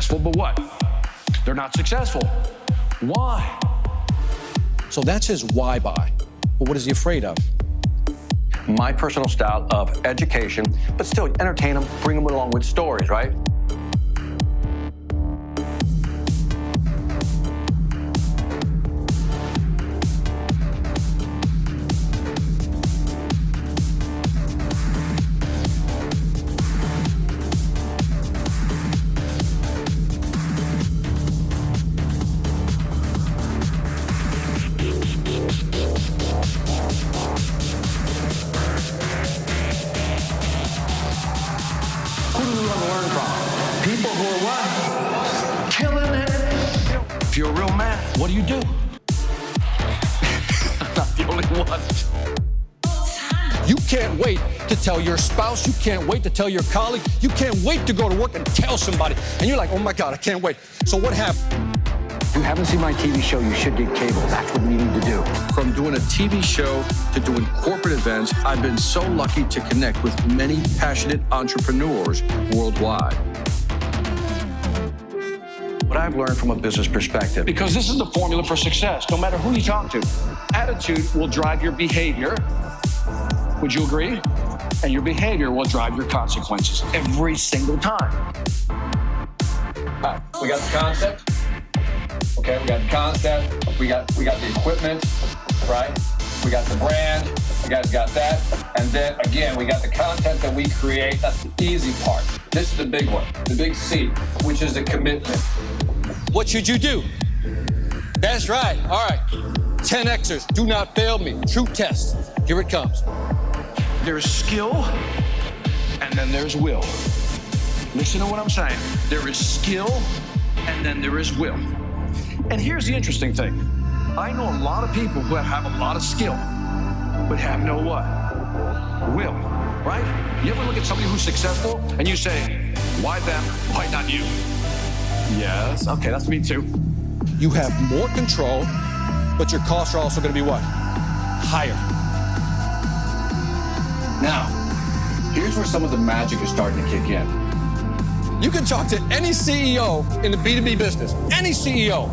successful, but what? They're not successful. Why? So that's his why buy. But what is he afraid of? My personal style of education, but still entertain them, bring them along with stories, right? If you're a real man, what do you do? I'm not the only one. You can't wait to tell your spouse. You can't wait to tell your colleague. You can't wait to go to work and tell somebody. And you're like, oh my God, I can't wait. So what happened? If you haven't seen my TV show, you should get cable. That's what you need to do. From doing a TV show to doing corporate events, I've been so lucky to connect with many passionate entrepreneurs worldwide. What I've learned from a business perspective. Because this is the formula for success, no matter who you talk to. Attitude will drive your behavior. Would you agree? And your behavior will drive your consequences every single time. We got the concept. Okay, we got the concept. We got the equipment, right? We got the brand. You guys got that. And then again, we got the content that we create. That's the easy part. This is the big one, the big C, which is the commitment. What should you do? That's right. All right. 10 Xers. Do not fail me. True test. Here it comes. There's skill, and then there's will. Listen to what I'm saying. There is skill, and then there is will. And here's the interesting thing. I know a lot of people who have a lot of skill, but have no what? Will, right? You ever look at somebody who's successful, and you say, why them? Why not you? Yes, okay, that's me too. You have more control, but your costs are also going to be what? Higher. Now, here's where some of the magic is starting to kick in. You can talk to any CEO in the B2B business, any CEO.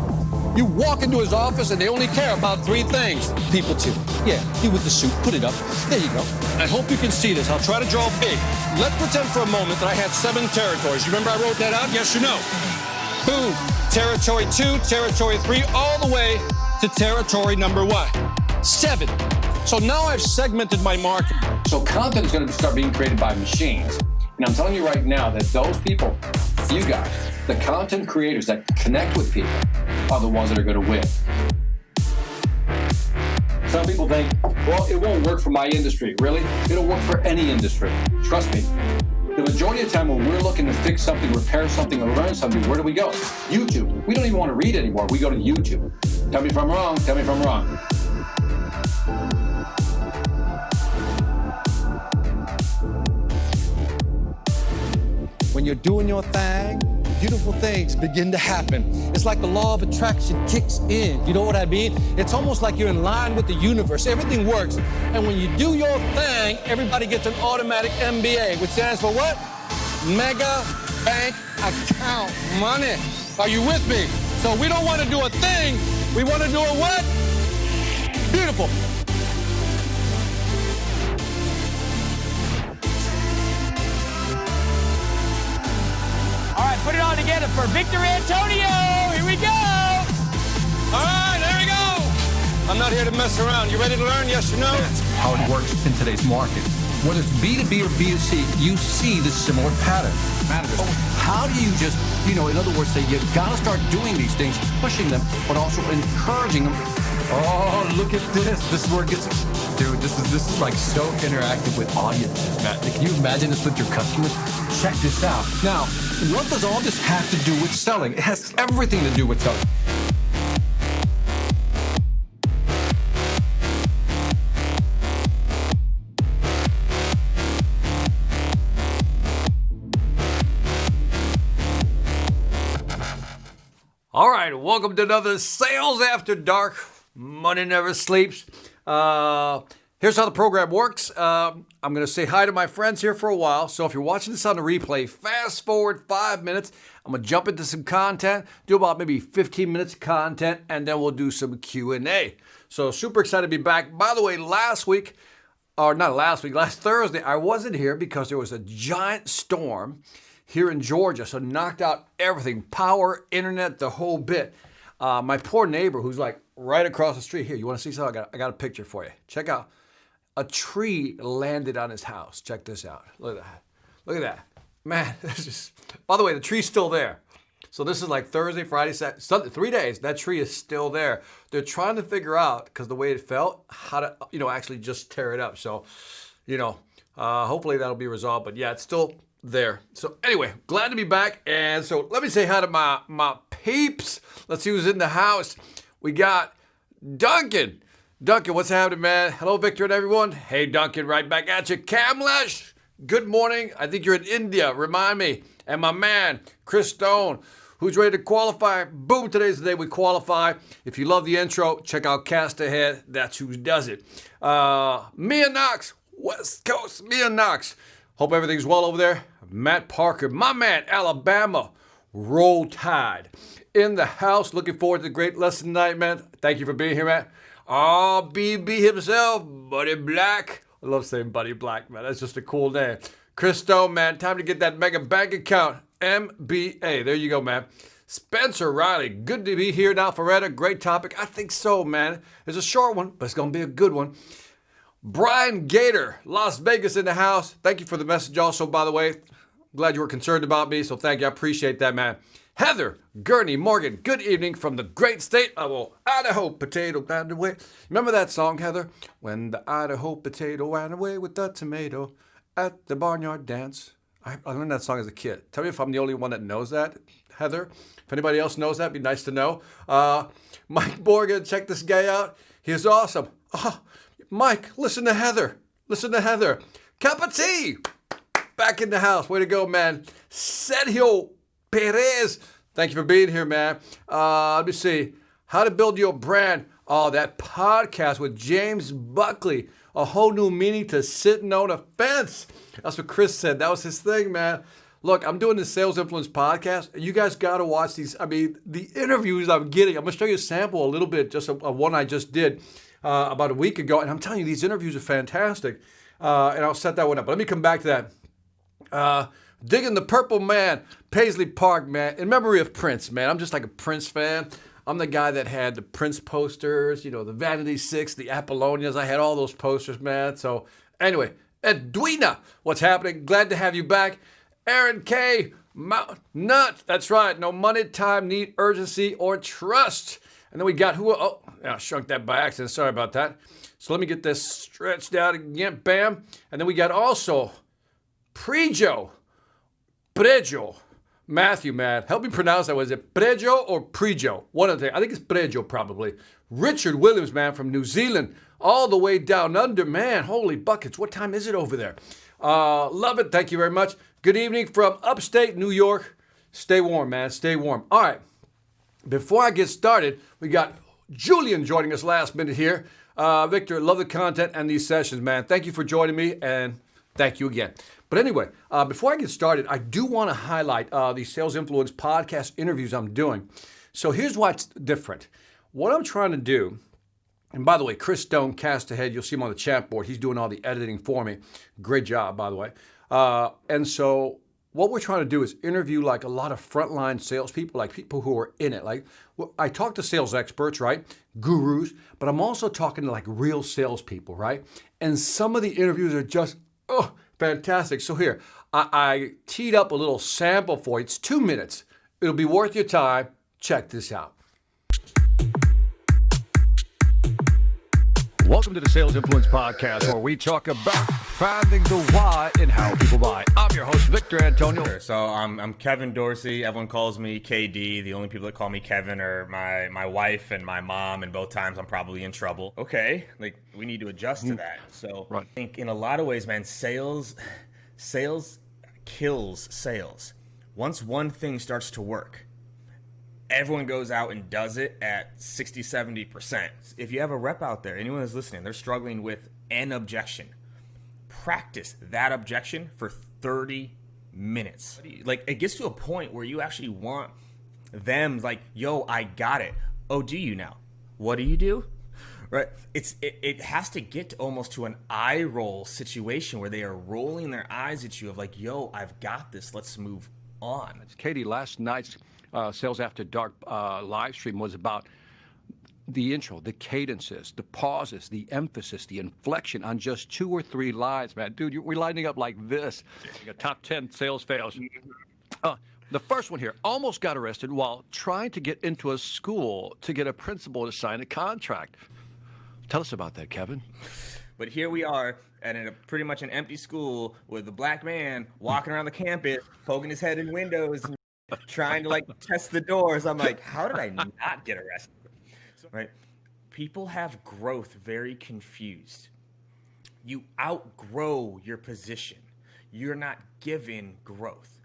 You walk into his office and they only care about 3 things. People too. Yeah, you with the suit, put it up. There you go. I hope you can see this. I'll try to draw big. Let's pretend for a moment that I had 7 territories. You remember I wrote that out? Yes or no? Boom. Territory 2, territory 3, all the way to territory number what? 7. So now I've segmented my market. So content is going to start being created by machines. And I'm telling you right now that those people, you guys, the content creators that connect with people are the ones that are going to win. Some people think, well, it won't work for my industry. Really? It'll work for any industry. Trust me. The majority of the time when we're looking to fix something, repair something, or learn something, where do we go? YouTube. We don't even want to read anymore. We go to YouTube. Tell me if I'm wrong. Tell me if I'm wrong. When you're doing your thing, beautiful things begin to happen. It's like the law of attraction kicks in. You know what I mean? It's almost like you're in line with the universe. Everything works. And when you do your thing, everybody gets an automatic MBA, which stands for what? Mega Bank Account Money. Are you with me? So we don't want to do a thing. We want to do a what? Beautiful. All right, put it all together for Victor Antonio. Here we go. All right, there we go. I'm not here to mess around. You ready to learn? Yes or no? That's how it works in today's market. Whether it's B2B or B2C, you see this similar pattern. So how do you just, in other words, say you've got to start doing these things, pushing them, but also encouraging them. Oh, look at this. This is where it gets, dude, this is like so interactive with audiences, Matt. Can you imagine this with your customers? Check this out. Now, what does all this have to do with selling? It has everything to do with selling. All right, welcome to another Sales After Dark. Money never sleeps. Here's how the program works. I'm going to say hi to my friends here for a while. So if you're watching this on the replay, fast forward 5 minutes. I'm going to jump into some content, do about maybe 15 minutes of content, and then we'll do some Q&A. So super excited to be back. By the way, last Thursday, I wasn't here because there was a giant storm here in Georgia. So knocked out everything, power, internet, the whole bit. My poor neighbor who's like right across the street here. You want to see something? I got a picture for you. Check out. A tree landed on his house. Check this out. Look at that. Look at that. Man, this is, by the way, the tree's still there. So this is like Thursday, Friday, Saturday, Sunday, 3 days. That tree is still there. They're trying to figure out, because the way it felt, how to, actually just tear it up. So, hopefully that'll be resolved. But yeah, it's still there. So anyway, glad to be back. And so let me say hi to my peeps. Let's see who's in the house. We got Duncan. Duncan, what's happening, man? Hello, Victor and everyone. Hey, Duncan, right back at you. Kamlesh, good morning. I think you're in India. Remind me. And my man, Chris Stone, who's ready to qualify. Boom, today's the day we qualify. If you love the intro, check out Cast Ahead. That's who does it. Mia Knox, West Coast, Mia Knox. Hope everything's well over there. Matt Parker, my man, Alabama. Roll Tide. In the house. Looking forward to the great lesson tonight, man. Thank you for being here, Matt. Oh, BB himself, Buddy Black. I love saying Buddy Black, man. That's just a cool name. Chris Stone, man. Time to get that mega bank account. MBA. There you go, man. Spencer Riley. Good to be here now, Foretta. Great topic. I think so, man. It's a short one, but it's going to be a good one. Brian Gator, Las Vegas in the house. Thank you for the message also, by the way. Glad you were concerned about me, so thank you. I appreciate that, man. Heather Gurney Morgan, good evening from the great state of Idaho. Potato ran away. Remember that song, Heather? When the Idaho potato ran away with the tomato at the barnyard dance. I learned that song as a kid. Tell me if I'm the only one that knows that, Heather. If anybody else knows that, it'd be nice to know. Mike Morgan, check this guy out. He is awesome. Mike, listen to Heather. Listen to Heather. Cup of tea. Back in the house. Way to go, man. Sergio Perez, thank you for being here, man. Let me see. How to build your brand. Oh, that podcast with James Buckley. A whole new meaning to sitting on a fence. That's what Chris said. That was his thing, man. Look, I'm doing the Sales Influence podcast. You guys got to watch these. I mean, the interviews I'm getting. I'm going to show you a sample a little bit, just a one I just did about a week ago. And I'm telling you, these interviews are fantastic. And I'll set that one up. But let me come back to that. Digging the Purple Man, Paisley Park, man. In memory of Prince, man. I'm just like a Prince fan. I'm the guy that had the Prince posters, the Vanity Six, the Apollonias. I had all those posters, man. So anyway, Edwina, what's happening? Glad to have you back. Aaron K. Nut. That's right. No money, time, need, urgency, or trust. And then we got I shrunk that by accident. Sorry about that. So let me get this stretched out again. Bam. And then we got also Prejo. Matthew, man. Help me pronounce that. Was it Prejo or Prejo? One of the, I think it's Prejo probably. Richard Williams, man, from New Zealand, all the way down under, man. Holy buckets. What time is it over there? Love it. Thank you very much. Good evening from upstate New York. Stay warm, man. Stay warm. All right. Before I get started, we got Julian joining us last minute here. Victor, love the content and these sessions, man. Thank you for joining me, and thank you again. But anyway, before I get started, I do want to highlight the Sales Influence podcast interviews I'm doing. So here's what's different. What I'm trying to do, and by the way, Chris Stone, Cast Ahead, you'll see him on the chat board. He's doing all the editing for me. Great job, by the way. And so what we're trying to do is interview like a lot of frontline salespeople, like people who are in it. Like I talk to sales experts, right? Gurus, but I'm also talking to like real salespeople, right? And some of the interviews are just, fantastic. So here, I teed up a little sample for you. It's 2 minutes. It'll be worth your time. Check this out. Welcome to the Sales Influence Podcast, where we talk about finding the why in how people buy. I'm your host, Victor Antonio. So I'm Kevin Dorsey. Everyone calls me KD. The only people that call me Kevin are my wife and my mom, and both times I'm probably in trouble. Okay, like we need to adjust to that. So right. I think in a lot of ways, man, sales kills sales. Once one thing starts to work, everyone goes out and does it at 60-70%. If you have a rep out there, anyone that's listening, they're struggling with an objection. Practice that objection for 30 minutes. Like, it gets to a point where you actually want them like, yo, I got it. Oh, do you now? What do you do? Right? It has to get almost to an eye roll situation where they are rolling their eyes at you of like, yo, I've got this. Let's move on. Katie, last night's Sales After Dark live stream was about the intro, the cadences, the pauses, the emphasis, the inflection on just 2 or 3 lines, man. Dude, we're lining up like this. You got top 10 sales fails. The first one here, almost got arrested while trying to get into a school to get a principal to sign a contract. Tell us about that, Kevin. But here we are at pretty much an empty school with a black man walking around the campus, poking his head in windows, and trying to like test the doors. I'm like, how did I not get arrested? Right? People have growth very confused. You outgrow your position. You're not given growth.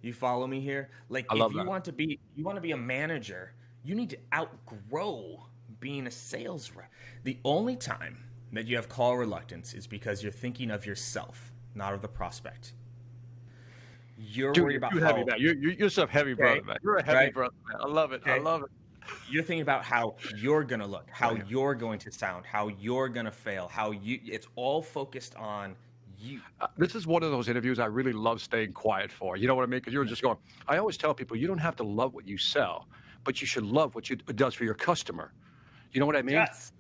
You follow me here? Like, if you want to be a manager, you need to outgrow being a sales rep. The only time that you have call reluctance is because you're thinking of yourself, not of the prospect. You're worried about heavy, man. You're some heavy brother, man. You're a heavy brother, man. I love it. Okay. I love it. You're thinking about how you're going to look, how you're going to sound, how you're going to fail, it's all focused on you. This is one of those interviews I really love staying quiet for. You know what I mean? Because you're just going, I always tell people, you don't have to love what you sell, but you should love what it does for your customer. You know what I mean? Yes.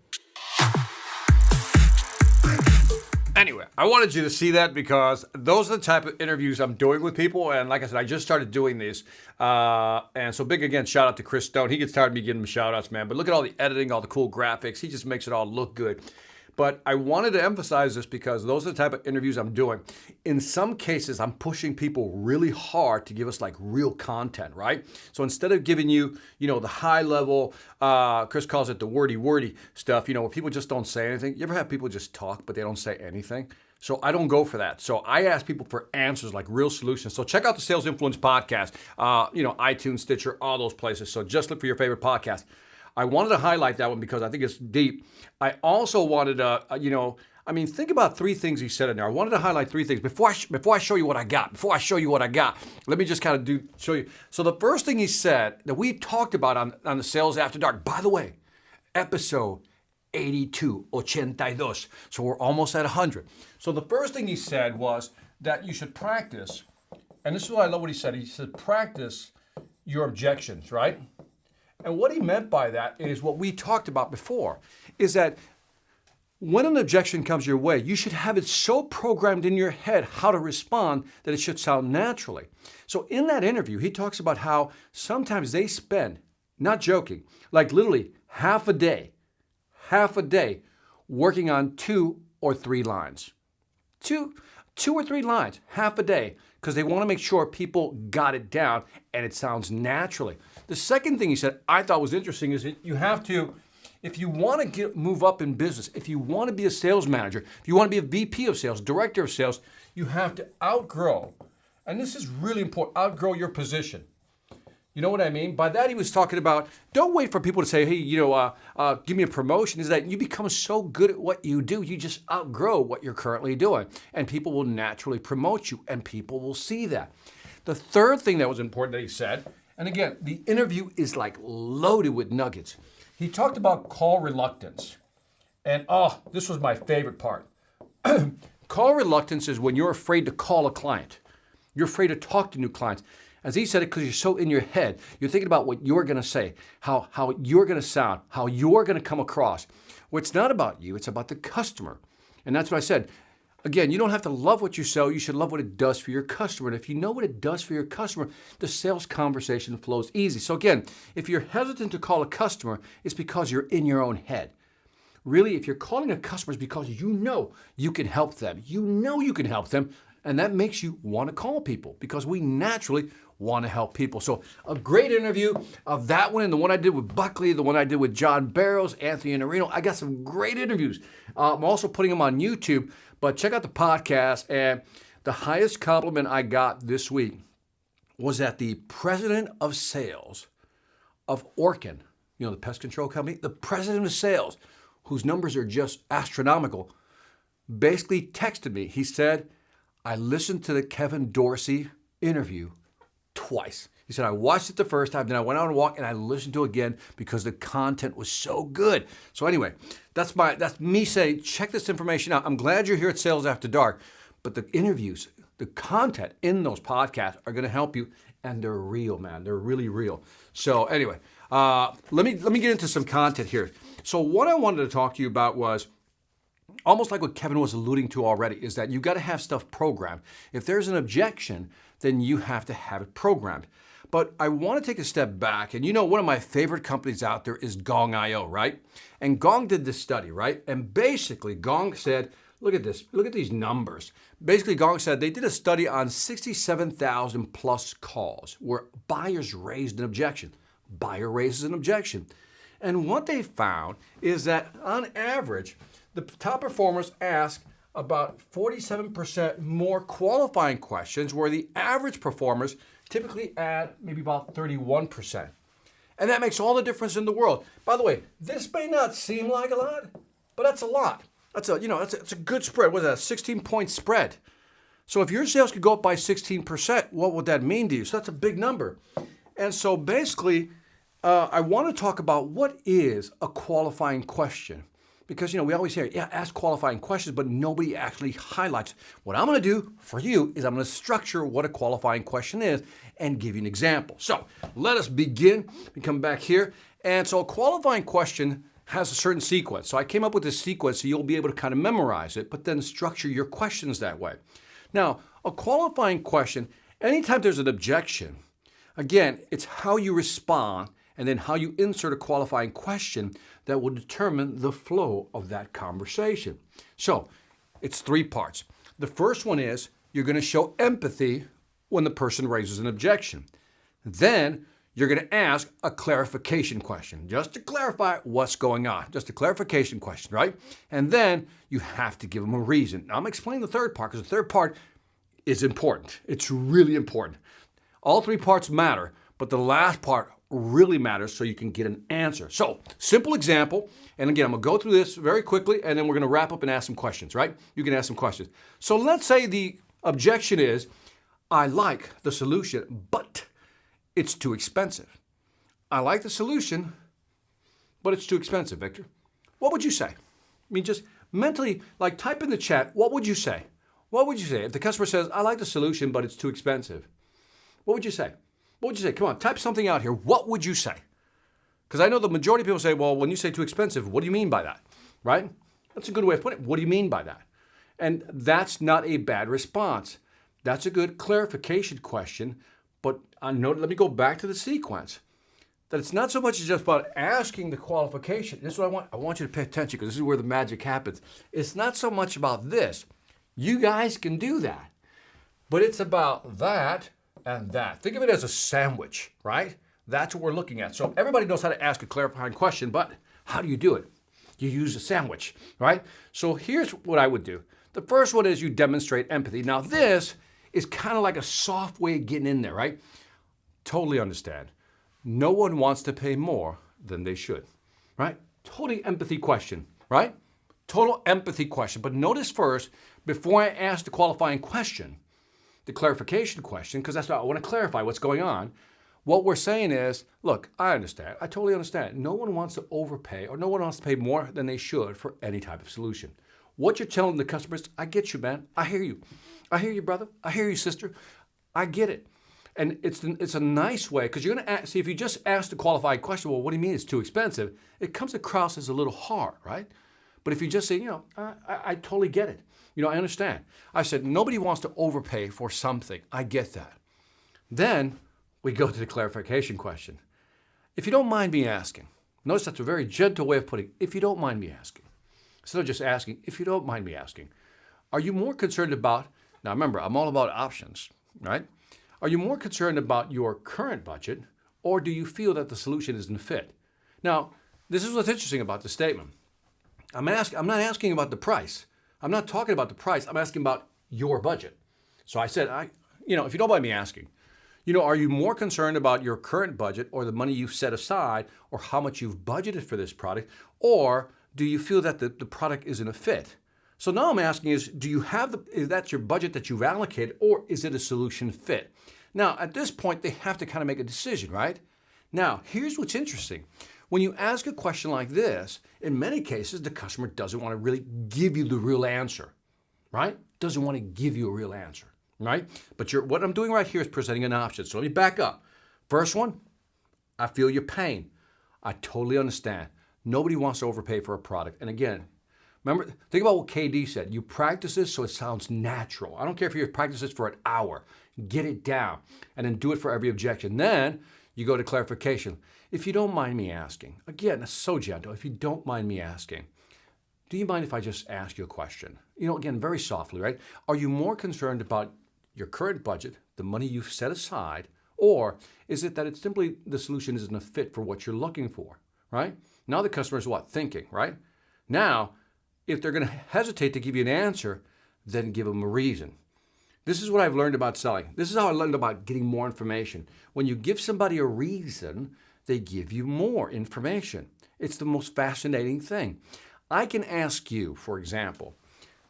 Anyway, I wanted you to see that because those are the type of interviews I'm doing with people. And like I said, I just started doing these. And so big, again, shout out to Chris Stone. He gets tired of me giving him shout outs, man. But look at all the editing, all the cool graphics. He just makes it all look good. But I wanted to emphasize this because those are the type of interviews I'm doing. In some cases, I'm pushing people really hard to give us like real content, right? So instead of giving you, the high level, Chris calls it the wordy stuff, where people just don't say anything. You ever have people just talk, but they don't say anything? So I don't go for that. So I ask people for answers, like real solutions. So check out the Sales Influence podcast, iTunes, Stitcher, all those places. So just look for your favorite podcast. I wanted to highlight that one because I think it's deep. I also wanted to, think about 3 things he said in there. I wanted to highlight 3 things before I show you what I got. Let me just kind of show you. So the first thing he said that we talked about on the Sales After Dark, by the way, episode 82. So we're almost at 100. So the first thing he said was that you should practice, and this is what I love what he said. He said, practice your objections, right? And what he meant by that is what we talked about before, is that when an objection comes your way, you should have it so programmed in your head how to respond that it should sound naturally. So in that interview, he talks about how sometimes they spend, not joking, like literally half a day working on 2 or 3 lines. 2 or 3 lines, half a day, because they want to make sure people got it down and it sounds naturally. The second thing he said I thought was interesting is that you have to, if you want to move up in business, if you want to be a sales manager, if you want to be a VP of sales, director of sales, you have to outgrow, and this is really important, outgrow your position. You know what I mean? By that he was talking about, don't wait for people to say, hey, give me a promotion. Is that you become so good at what you do, you just outgrow what you're currently doing. And people will naturally promote you, and people will see that. The third thing that was important that he said, and again, the interview is like loaded with nuggets. He talked about call reluctance. And this was my favorite part. Call reluctance is when you're afraid to call a client. You're afraid to talk to new clients. As he said it, because you're so in your head, you're thinking about what you're going to say, how you're going to sound, how you're going to come across. Well, it's not about you, it's about the customer. And that's what I said. Again, you don't have to love what you sell, you should love what it does for your customer. And if you know what it does for your customer, the sales conversation flows easy. So again, if you're hesitant to call a customer, it's because you're in your own head. Really, if you're calling a customer, it's because you know you can help them. You know you can help them, and that makes you want to call people because we naturally want to help people. So a great interview of that one and the one I did with Buckley, the one I did with John Barrows, Anthony Iannarino. I got some great interviews. I'm also putting them on YouTube, but check out the podcast. And the highest compliment I got this week was that the president of sales of Orkin, the pest control company, the president of sales, whose numbers are just astronomical, basically texted me. He said, I listened to the Kevin Dorsey interview twice. He said, I watched it the first time, then I went out and walked and I listened to it again because the content was so good. So anyway, that's me saying, check this information out. I'm glad you're here at Sales After Dark, but the interviews, the content in those podcasts are going to help you, and they're real, man. They're really real. So anyway, let me get into some content here. So what I wanted to talk to you about was almost like what Kevin was alluding to already, is that you got to have stuff programmed. If there's an objection, then you have to have it programmed. But I want to take a step back, and one of my favorite companies out there is Gong.io, right? And Gong did this study, right? And basically Gong said, look at this, look at these numbers. Basically Gong said they did a study on 67,000 plus calls where buyers raised an objection. Buyer raises an objection. And what they found is that on average, the top performers ask about 47% more qualifying questions, where the average performers typically add maybe about 31%. And that makes all the difference in the world. By the way, this may not seem like a lot, but that's a lot. That's a good spread. What is that, a 16-point spread? So if your sales could go up by 16%, what would that mean to you? So that's a big number. And so basically, I want to talk about what is a qualifying question. Because, we always hear, ask qualifying questions, but nobody actually highlights. What I'm going to do for you is I'm going to structure what a qualifying question is and give you an example. So let us begin. We come back here. And so a qualifying question has a certain sequence. So I came up with this sequence so you'll be able to kind of memorize it, but then structure your questions that way. Now, a qualifying question, anytime there's an objection, again, it's how you respond and then how you insert a qualifying question that will determine the flow of that conversation. So it's 3 parts. The first one is you're going to show empathy when the person raises an objection. Then you're going to ask a clarification question, just to clarify what's going on, just a clarification question, right? And then you have to give them a reason. Now I'm explaining the third part because the third part is important. It's really important. All 3 parts matter, but the last part really matters so you can get an answer. So, simple example, and again, I'm going to go through this very quickly, and then we're going to wrap up and ask some questions, right? You can ask some questions. So let's say the objection is, I like the solution, but it's too expensive. I like the solution, but it's too expensive, Victor. What would you say? I mean, just mentally, like type in the chat, what would you say? What would you say? If the customer says, I like the solution, but it's too expensive, what would you say? What would you say? Come on, type something out here. What would you say? Because I know the majority of people say, well, when you say too expensive, what do you mean by that? Right? That's a good way of putting it. What do you mean by that? And that's not a bad response. That's a good clarification question. But let me go back to the sequence. That it's not so much just about asking the qualification. This is what I want you to pay attention, because this is where the magic happens. It's not so much about this. You guys can do that. But it's about that and that. Think of it as a sandwich, right? That's what we're looking at. So everybody knows how to ask a clarifying question, but how do you do it? You use a sandwich, right? So here's what I would do. The first one is you demonstrate empathy. Now this is kind of like a soft way of getting in there, right? Totally understand. No one wants to pay more than they should, right? Totally empathy question, right? Total empathy question. But notice first, before I ask the qualifying question, the clarification question, because that's what I want to clarify what's going on. What we're saying is, look, I understand. I totally understand. No one wants to overpay, or no one wants to pay more than they should for any type of solution. What you're telling the customers, I get you, man. I hear you. I hear you, brother. I hear you, sister. I get it. And it's a nice way, because you're going to see, if you just ask the qualifying question, well, what do you mean it's too expensive? It comes across as a little hard, right? But if you just say, I totally get it. I understand. I said, nobody wants to overpay for something. I get that. Then we go to the clarification question. If you don't mind me asking, notice that's a very gentle way of putting it, if you don't mind me asking. Instead of just asking, if you don't mind me asking, are you more concerned about, now remember, I'm all about options, right? Are you more concerned about your current budget, or do you feel that the solution isn't fit? Now, this is what's interesting about the statement. I'm not asking about the price. I'm not talking about the price. I'm asking about your budget. So I said, if you don't mind me asking, are you more concerned about your current budget, or the money you've set aside, or how much you've budgeted for this product, or do you feel that the product isn't a fit? So now I'm asking is that your budget that you've allocated, or is it a solution fit? Now, at this point, they have to kind of make a decision, right? Now, here's what's interesting. When you ask a question like this, in many cases, the customer doesn't want to really give you the real answer, right? Doesn't want to give you a real answer, right? But what I'm doing right here is presenting an option. So let me back up. First one, I feel your pain. I totally understand. Nobody wants to overpay for a product. And again, remember, think about what KD said. You practice this so it sounds natural. I don't care if you practice this for an hour. Get it down and then do it for every objection. Then you go to clarification. If you don't mind me asking, again, it's so gentle. If you don't mind me asking, do you mind if I just ask you a question? You know, again, very softly, right? Are you more concerned about your current budget, the money you've set aside, or is it that it's simply the solution isn't a fit for what you're looking for, right? Now the customer is what? Thinking, right? Now, if they're going to hesitate to give you an answer, then give them a reason. This is what I've learned about selling. This is how I learned about getting more information. When you give somebody a reason, they give you more information. It's the most fascinating thing. I can ask you, for example,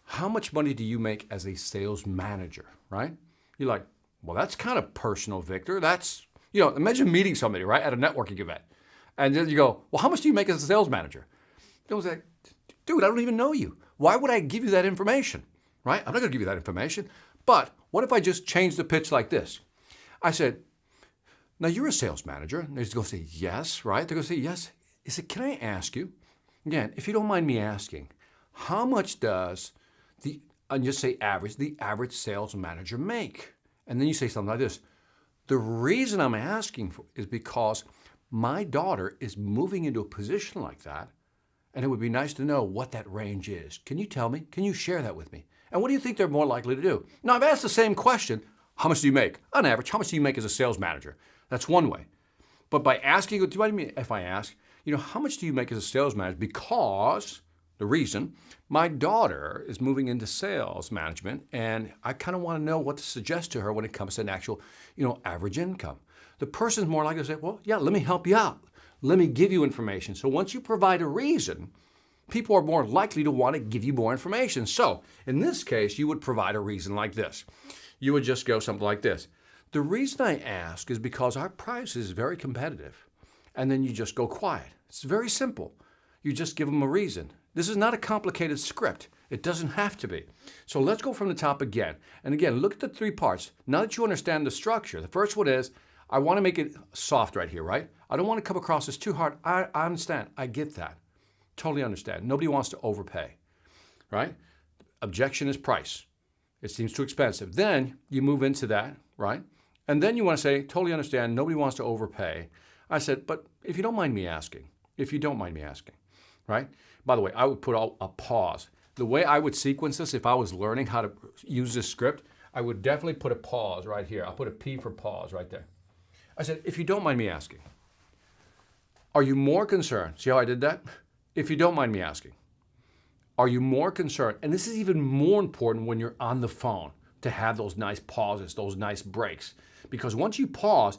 how much money do you make as a sales manager, right? You're like, well, that's kind of personal, Victor. That's, imagine meeting somebody, right, at a networking event. And then you go, well, how much do you make as a sales manager? It was like, dude, I don't even know you. Why would I give you that information, right? I'm not going to give you that information. But what if I just change the pitch like this? I said, now you're a sales manager. And they're going to say, yes, right? They're going to say, yes. I said, can I ask you, again, if you don't mind me asking, how much does and just say the average sales manager make? And then you say something like this. The reason I'm asking is because my daughter is moving into a position like that, and it would be nice to know what that range is. Can you tell me? Can you share that with me? And what do you think they're more likely to do? Now, I've asked the same question. How much do you make? On average, how much do you make as a sales manager? That's one way. But by asking, do you mind if I ask, how much do you make as a sales manager? Because the reason, my daughter is moving into sales management, and I kind of want to know what to suggest to her when it comes to an actual, average income. The person's more likely to say, well, yeah, let me help you out. Let me give you information. So once you provide a reason, people are more likely to want to give you more information. So in this case, you would provide a reason like this. You would just go something like this. The reason I ask is because our price is very competitive. And then you just go quiet. It's very simple. You just give them a reason. This is not a complicated script. It doesn't have to be. So let's go from the top again. And again, look at the three parts. Now that you understand the structure, the first one is, I want to make it soft right here, right? I don't want to come across as too hard. I understand. I get that. Totally understand. Nobody wants to overpay, right? Objection is price. It seems too expensive. Then you move into that, right? And then you want to say, totally understand. Nobody wants to overpay. I said, but if you don't mind me asking, right? By the way, I would put a pause. The way I would sequence this, if I was learning how to use this script, I would definitely put a pause right here. I'll put a P for pause right there. I said, if you don't mind me asking, are you more concerned? See how I did that? If you don't mind me asking, are you more concerned? And this is even more important when you're on the phone, to have those nice pauses, those nice breaks. Because once you pause,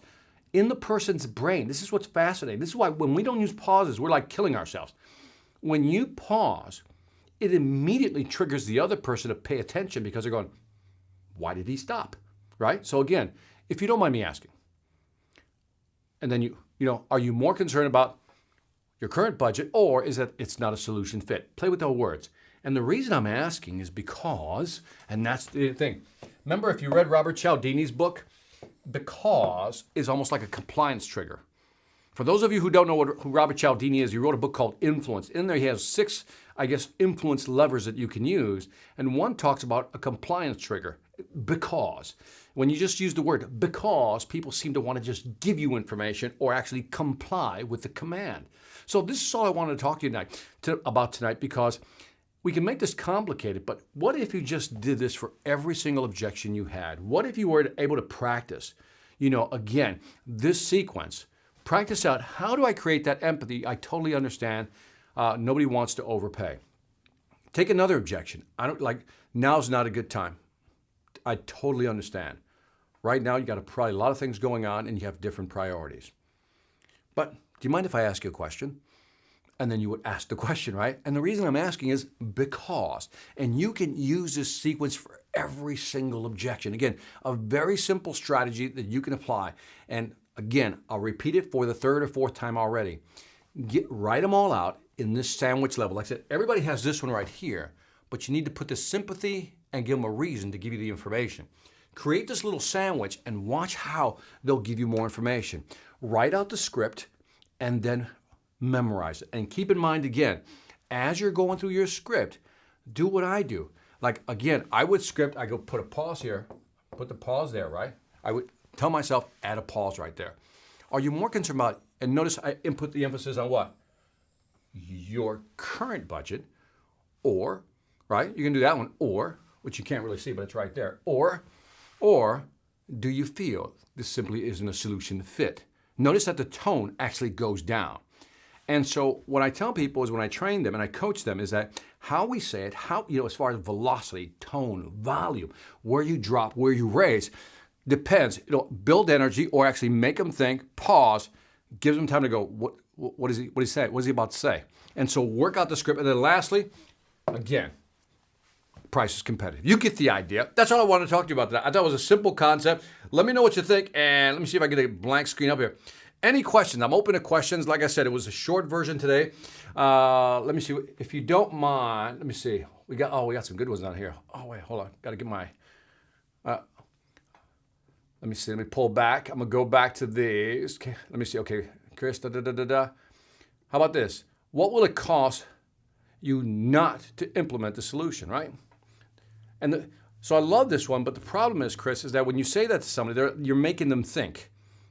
in the person's brain, this is what's fascinating. This is why when we don't use pauses, we're like killing ourselves. When you pause, it immediately triggers the other person to pay attention because they're going, why did he stop? Right? So again, if you don't mind me asking, and then are you more concerned about your current budget, or is that it's not a solution fit? Play with those words. And the reason I'm asking is because, and that's the thing. Remember, if you read Robert Cialdini's book, because is almost like a compliance trigger. For those of you who don't know who Robert Cialdini is, he wrote a book called Influence. In there, he has 6, influence levers that you can use. And one talks about a compliance trigger, because. When you just use the word because, people seem to want to just give you information or actually comply with the command. So this is all I wanted to talk to you about tonight, because we can make this complicated, but what if you just did this for every single objection you had? What if you were able to practice, again, this sequence, practice out, how do I create that empathy? I totally understand. Nobody wants to overpay. Take another objection. Now's not a good time. I totally understand. Right now, you got probably a lot of things going on and you have different priorities. But do you mind if I ask you a question? And then you would ask the question, right? And the reason I'm asking is because. And you can use this sequence for every single objection. Again, a very simple strategy that you can apply. And again, I'll repeat it for the third or fourth time already. Write them all out in this sandwich level. Like I said, everybody has this one right here, but you need to put the sympathy and give them a reason to give you the information. Create this little sandwich and watch how they'll give you more information. Write out the script and then memorize it. And keep in mind again, as you're going through your script, do what I do. Like again, I would script, I go put a pause here, put the pause there, right? I would tell myself, add a pause right there. Are you more concerned about, and notice I input the emphasis on what? Your current budget, or, right? You can do that one, or, which you can't really see, but it's right there. Or do you feel this simply isn't a solution fit? Notice that the tone actually goes down. And so what I tell people is when I train them and I coach them is that how we say it, how, as far as velocity, tone, volume, where you drop, where you raise, depends. It'll build energy or actually make them think, pause, gives them time to go, what is he saying? What is he about to say? And so work out the script. And then lastly, again, price is competitive. You get the idea. That's all I wanted to talk to you about today. I thought it was a simple concept. Let me know what you think, and let me see if I get a blank screen up here. Any questions? I'm open to questions. Like I said, it was a short version today. Let me see. If you don't mind, let me see. We got some good ones on here. Oh, wait, hold on. Got to get my, let me see. Let me pull back. I'm going to go back to these. Okay, let me see. Okay, Chris, How about this? What will it cost you not to implement the solution, right? And so I love this one, but the problem is, Chris, is that when you say that to somebody, you're making them think.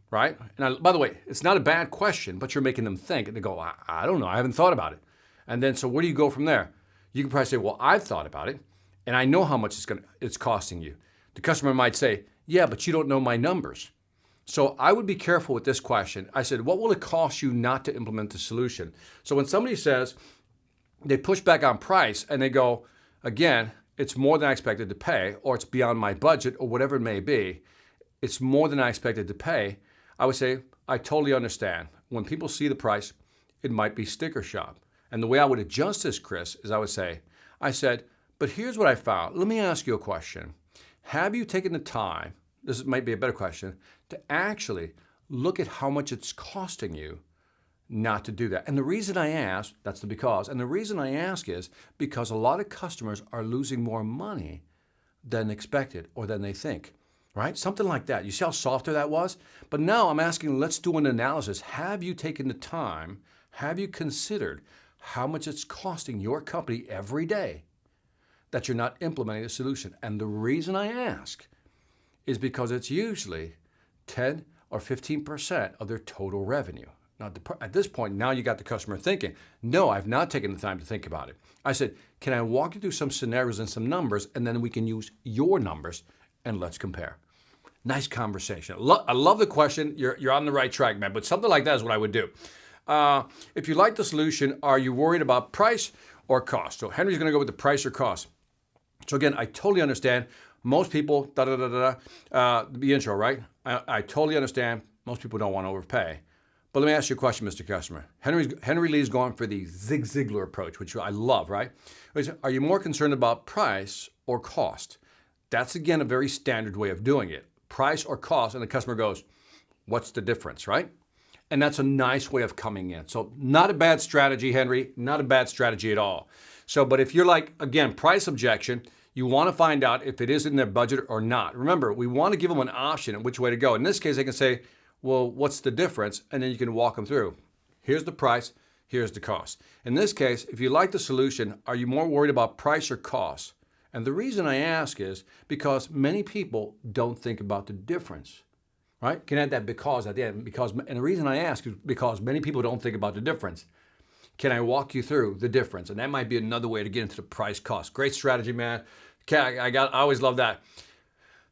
Right? And by the way, it's not a bad question, but you're making them think. And they go, I don't know. I haven't thought about it. And then, so where do you go from there? You can probably say, well, I've thought about it, and I know how much it's costing you. The customer might say, yeah, but you don't know my numbers. So I would be careful with this question. I said, what will it cost you not to implement the solution? So when somebody says, they push back on price, and they go, again, it's more than I expected to pay, or it's beyond my budget, or whatever it may be, it's more than I expected to pay, I would say, I totally understand. When people see the price, it might be sticker shock. And the way I would adjust this, Chris, is I said, but here's what I found. Let me ask you a question. Have you taken the time, this might be a better question, to actually look at how much it's costing you not to do that? And the reason I ask, that's the because, and the reason I ask is because a lot of customers are losing more money than expected or than they think. Right? Something like that. You see how softer that was? But now I'm asking, let's do an analysis. Have you taken the time? Have you considered how much it's costing your company every day that you're not implementing the solution? And the reason I ask is because it's usually 10 or 15% of their total revenue. Now, at this point, now you got the customer thinking, no, I've not taken the time to think about it. I said, can I walk you through some scenarios and some numbers, and then we can use your numbers and let's compare. Nice conversation. I love the question. You're on the right track, man. But something like that is what I would do. If you like the solution, are you worried about price or cost? So Henry's going to go with the price or cost. So again, I totally understand. Most people, the intro, right? I totally understand. Most people don't want to overpay. But let me ask you a question, Mr. Customer. Henry Lee's going for the Zig Ziglar approach, which I love, right? Are you more concerned about price or cost? That's, again, a very standard way of doing it. Price or cost, and the customer goes, what's the difference, right? And that's a nice way of coming in. So not a bad strategy, Henry, not a bad strategy at all. So, but if you're like, again, price objection, you want to find out if it is in their budget or not. Remember, we want to give them an option of which way to go. In this case, they can say, well, what's the difference? And then you can walk them through. Here's the price, here's the cost. In this case, if you like the solution, are you more worried about price or cost? And the reason I ask is because many people don't think about the difference, right? Can add that because at the end. And the reason I ask is because many people don't think about the difference. Can I walk you through the difference? And that might be another way to get into the price cost. Great strategy, man. I always love that.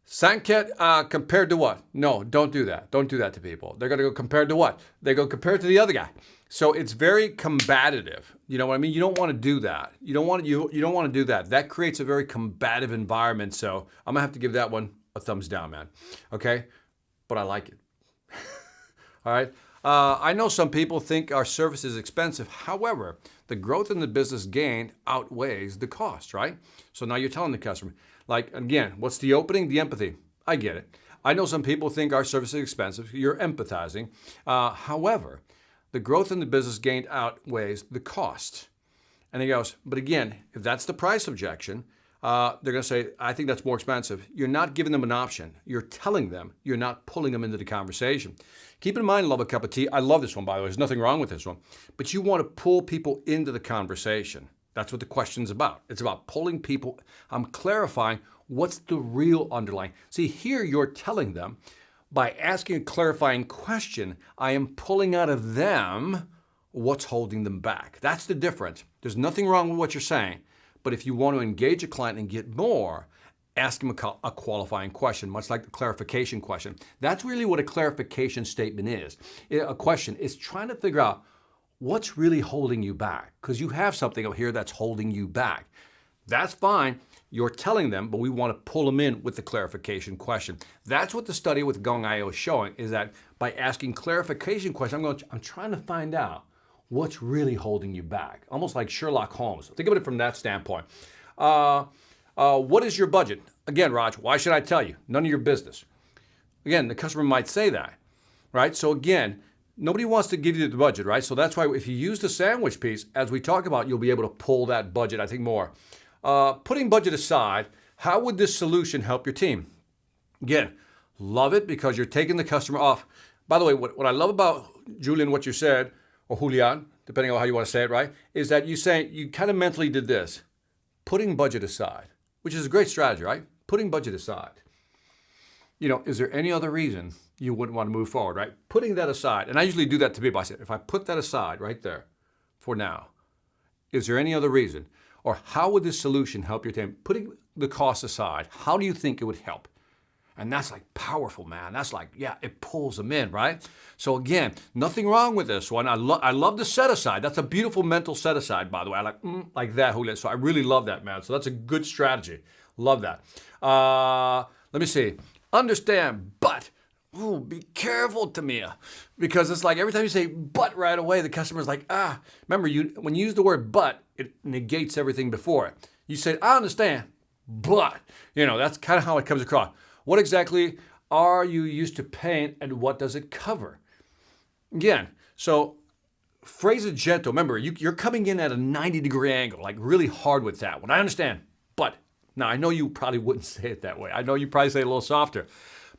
Sanket compared to what? No, don't do that. Don't do that to people. They're going to go compared to what? They go compared to the other guy. So it's very combative. You know what I mean? You don't want to do that. You don't want to do that. That creates a very combative environment. So I'm gonna have to give that one a thumbs down, man. Okay, but I like it. All right. I know some people think our service is expensive. However, the growth in the business gained outweighs the cost, right? So now you're telling the customer, like, again, what's the opening? The empathy. I get it. I know some people think our service is expensive. You're empathizing. However, the growth in the business gained outweighs the cost. And he goes, but again, if that's the price objection, they're going to say, I think that's more expensive. You're not giving them an option. You're telling them. You're not pulling them into the conversation. Keep in mind, love a cup of tea. I love this one, by the way. There's nothing wrong with this one. But you want to pull people into the conversation. That's what the question's about. It's about pulling people. I'm clarifying what's the real underlying. See, here you're telling them, by asking a clarifying question, I am pulling out of them what's holding them back. That's the difference. There's nothing wrong with what you're saying. But if you want to engage a client and get more, ask him a qualifying question, much like the clarification question. That's really what a clarification statement is. A question is trying to figure out what's really holding you back, because you have something over here that's holding you back. That's fine. You're telling them, but we want to pull them in with the clarification question. That's what the study with Gong.io is showing, is that by asking clarification questions, I'm trying to find out what's really holding you back? Almost like Sherlock Holmes. Think of it from that standpoint. What is your budget? Again, Raj, why should I tell you? None of your business. Again, the customer might say that, right? So again, nobody wants to give you the budget, right? So that's why if you use the sandwich piece, as we talk about, you'll be able to pull that budget, I think, more. Putting budget aside, how would this solution help your team? Again, love it because you're taking the customer off. By the way, what I love about, Julian, what you said, or Julian, depending on how you want to say it, right, is that you kind of mentally did this, putting budget aside, which is a great strategy, right? Putting budget aside. Is there any other reason you wouldn't want to move forward, right? Putting that aside, and I usually do that to people. I say, if I put that aside right there for now, is there any other reason? Or how would this solution help your team? Putting the cost aside, how do you think it would help? And that's like powerful, man. That's like, yeah, it pulls them in, right? So again, nothing wrong with this one. I love the set aside. That's a beautiful mental set aside, by the way. I like that, Julian. So I really love that, man. So that's a good strategy. Love that. Let me see. Understand, but. Ooh, be careful, Tamia. Because it's like every time you say but right away, the customer's like, Remember, when you use the word but, it negates everything before it. You say, I understand, but. That's kind of how it comes across. What exactly are you used to paying and what does it cover? Again, so phrase it gentle. Remember, you're coming in at a 90-degree angle, like really hard with that one. I understand, but. Now, I know you probably wouldn't say it that way. I know you probably say it a little softer.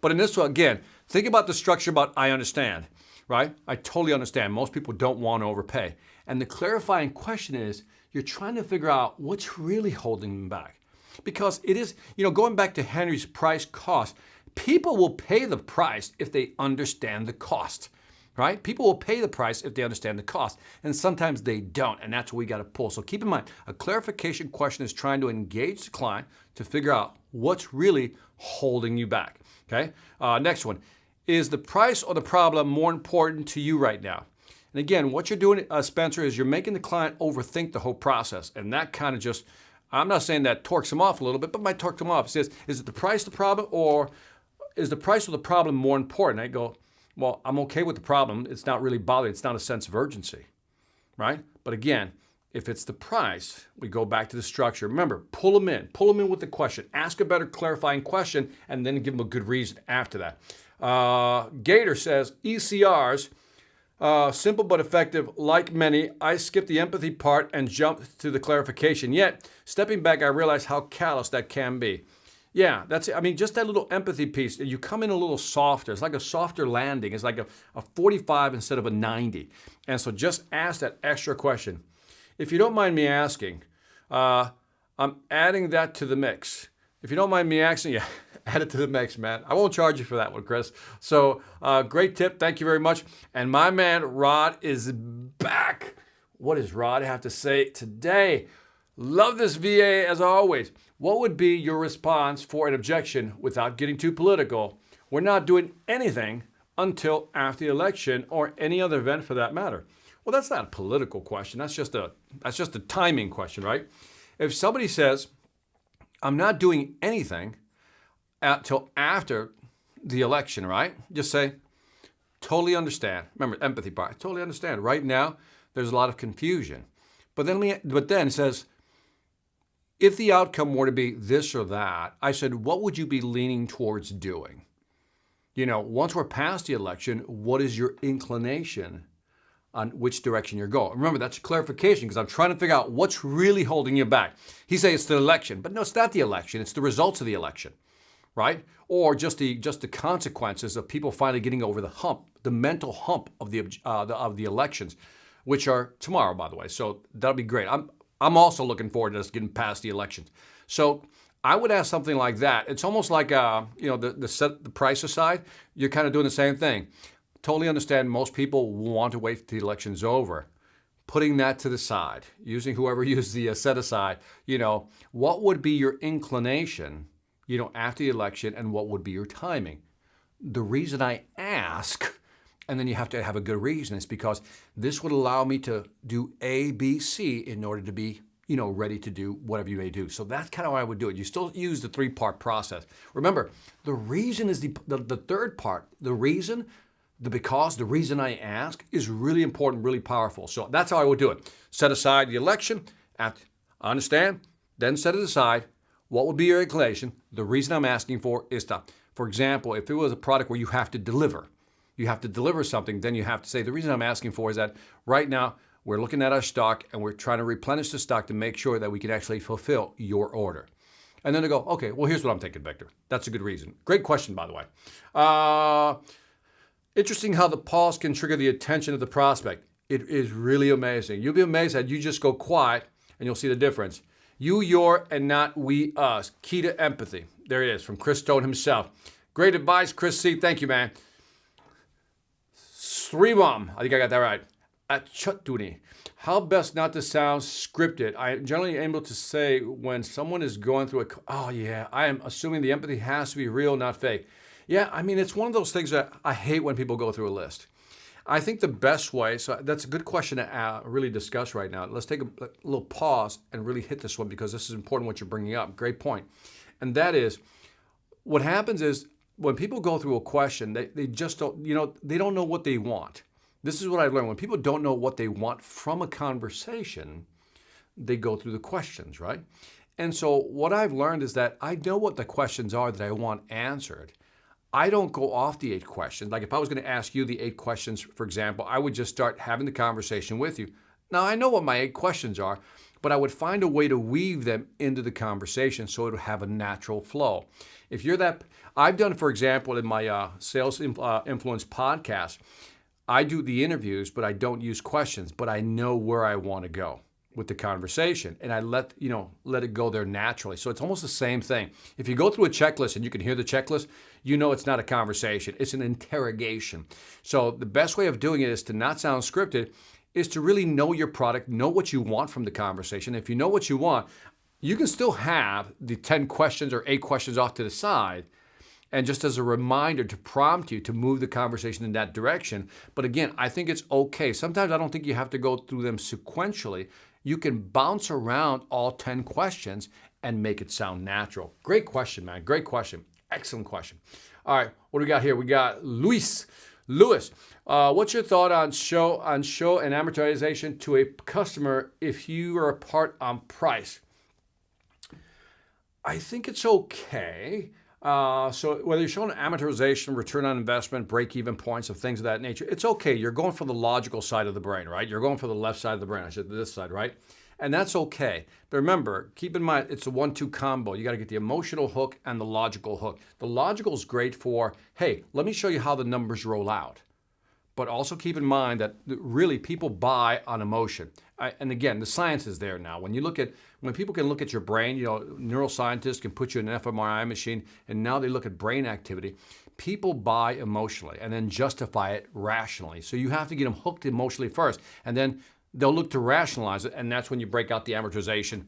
But in this one, again, think about the structure about I understand, right? I totally understand. Most people don't want to overpay. And the clarifying question is, you're trying to figure out what's really holding them back. Because it is, going back to Henry's price cost, people will pay the price if they understand the cost, right? People will pay the price if they understand the cost. And sometimes they don't, and that's what we got to pull. So keep in mind, a clarification question is trying to engage the client to figure out what's really holding you back, okay? Next one, is the price or the problem more important to you right now? And again, what you're doing, Spencer, is you're making the client overthink the whole process, and that kind of just, I'm not saying that torques them off a little bit, but might torque them off. It says, is it the price the problem, or is the price of the problem more important? I go, well, I'm okay with the problem. It's not really bothering. It's not a sense of urgency, right? But again, if it's the price, we go back to the structure. Remember, pull them in with the question. Ask a better clarifying question, and then give them a good reason after that. Gator says, ECRs, simple but effective, like many. I skipped the empathy part and jumped to the clarification. Yet, stepping back, I realized how callous that can be. Yeah, that's it. I mean, just that little empathy piece. You come in a little softer. It's like a softer landing. It's like a 45 instead of a 90. And so just ask that extra question. If you don't mind me asking, I'm adding that to the mix. If you don't mind me asking, yeah, add it to the mix, man. I won't charge you for that one, Chris. So great tip. Thank you very much. And my man, Rod, is back. What does Rod have to say today? Love this VA as always. What would be your response for an objection without getting too political? We're not doing anything until after the election or any other event for that matter. Well, that's not a political question. That's just a timing question, right? If somebody says, I'm not doing anything until after the election, right? Just say, Totally understand. Remember, empathy part. I totally understand. Right now, there's a lot of confusion. But then it says, if the outcome were to be this or that, I said, what would you be leaning towards doing? You know, once we're past the election, what is your inclination on which direction you're going? Remember, that's a clarification because I'm trying to figure out what's really holding you back. He says it's the election, but no, it's not the election. It's the results of the election, right? Or just the consequences of people finally getting over the hump, the mental hump of the elections, which are tomorrow, by the way. So that'll be great. I'm also looking forward to us getting past the elections. So I would ask something like that. It's almost like the set the price aside. You're kind of doing the same thing. Totally understand most people want to wait till the election's over. Putting that to the side, using whoever used the set aside, what would be your inclination, after the election, and what would be your timing? The reason I ask, and then you have to have a good reason, is because this would allow me to do A, B, C in order to be, ready to do whatever you may do. So that's kind of how I would do it. You still use the 3-part process. Remember, the reason is the third part. The reason, the because, the reason I ask is really important, really powerful. So that's how I would do it. Set aside the election, understand, then set it aside. What would be your inclination? The reason I'm asking for is to, for example, if it was a product where you have to deliver something, then you have to say, the reason I'm asking for is that right now we're looking at our stock and we're trying to replenish the stock to make sure that we can actually fulfill your order. And then they go, okay, well, here's what I'm thinking, Victor. That's a good reason. Great question, by the way. Interesting how the pause can trigger the attention of the prospect. It is really amazing. You'll be amazed that you just go quiet and you'll see the difference. You, your, and not we, us. Key to empathy. There it is, from Chris Stone himself. Great advice, Chris C. Thank you, man. Srivam, I think I got that right. Achatuni. How best not to sound scripted? I am generally able to say when someone is going through I am assuming the empathy has to be real, not fake. Yeah, I mean, it's one of those things that I hate when people go through a list. I think the best way, so that's a good question to really discuss right now. Let's take a little pause and really hit this one because this is important what you're bringing up. Great point. And that is, what happens is when people go through a question, they just don't, they don't know what they want. This is what I've learned. When people don't know what they want from a conversation, they go through the questions, right? And so what I've learned is that I know what the questions are that I want answered. I don't go off the 8 questions. Like if I was going to ask you the 8 questions, for example, I would just start having the conversation with you. Now, I know what my 8 questions are, but I would find a way to weave them into the conversation so it would have a natural flow. If you're that, I've done, for example, in my Sales Influence podcast, I do the interviews, but I don't use questions, but I know where I want to go with the conversation, and I let it go there naturally. So it's almost the same thing. If you go through a checklist and you can hear the checklist, it's not a conversation, it's an interrogation. So the best way of doing it is to not sound scripted, is to really know your product, know what you want from the conversation. If you know what you want, you can still have the 10 questions or 8 questions off to the side, and just as a reminder to prompt you to move the conversation in that direction. But again, I think it's okay. Sometimes I don't think you have to go through them sequentially. You can bounce around all 10 questions and make it sound natural. Great question, man. Great question. Excellent question. All right, what do we got here? We got Luis. What's your thought on show and amortization to a customer if you are apart on price? I think it's okay. So whether you're showing amortization, return on investment, break-even points of things of that nature, it's okay. You're going for the logical side of the brain, right? You're going for the left side of the brain. I said this side, right? And that's okay. But remember, keep in mind, it's a 1-2 combo. You got to get the emotional hook and the logical hook. The logical is great for, hey, let me show you how the numbers roll out. But also keep in mind that really people buy on emotion. And again, the science is there now. When people can look at your brain, neuroscientists can put you in an fMRI machine, and now they look at brain activity. People buy emotionally and then justify it rationally. So you have to get them hooked emotionally first, and then they'll look to rationalize it, and that's when you break out the amortization,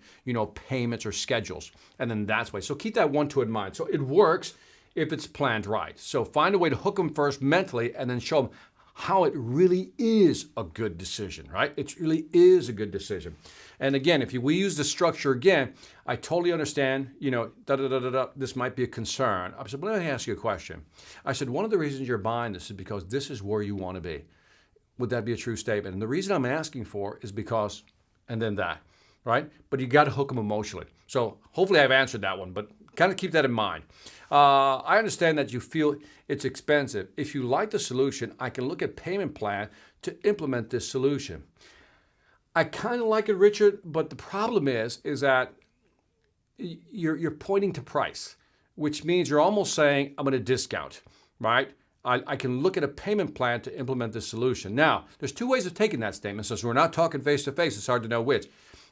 payments or schedules, and then that's why. So keep that 1-2 in mind. So it works if it's planned right. So find a way to hook them first mentally, and then show them how it really is a good decision, right? It really is a good decision. And again, if we use the structure again, I totally understand, this might be a concern. I said, but let me ask you a question. I said, one of the reasons you're buying this is because this is where you want to be. Would that be a true statement? And the reason I'm asking for is because, and then that, right? But you got to hook them emotionally. So hopefully I've answered that one, but kind of keep that in mind. I understand that you feel it's expensive. If you like the solution, I can look at payment plan to implement this solution. I kind of like it, Richard, but the problem is that you're pointing to price, which means you're almost saying, I'm going to discount, right? I can look at a payment plan to implement this solution. Now, there's two ways of taking that statement. Since we're not talking face-to-face, it's hard to know which.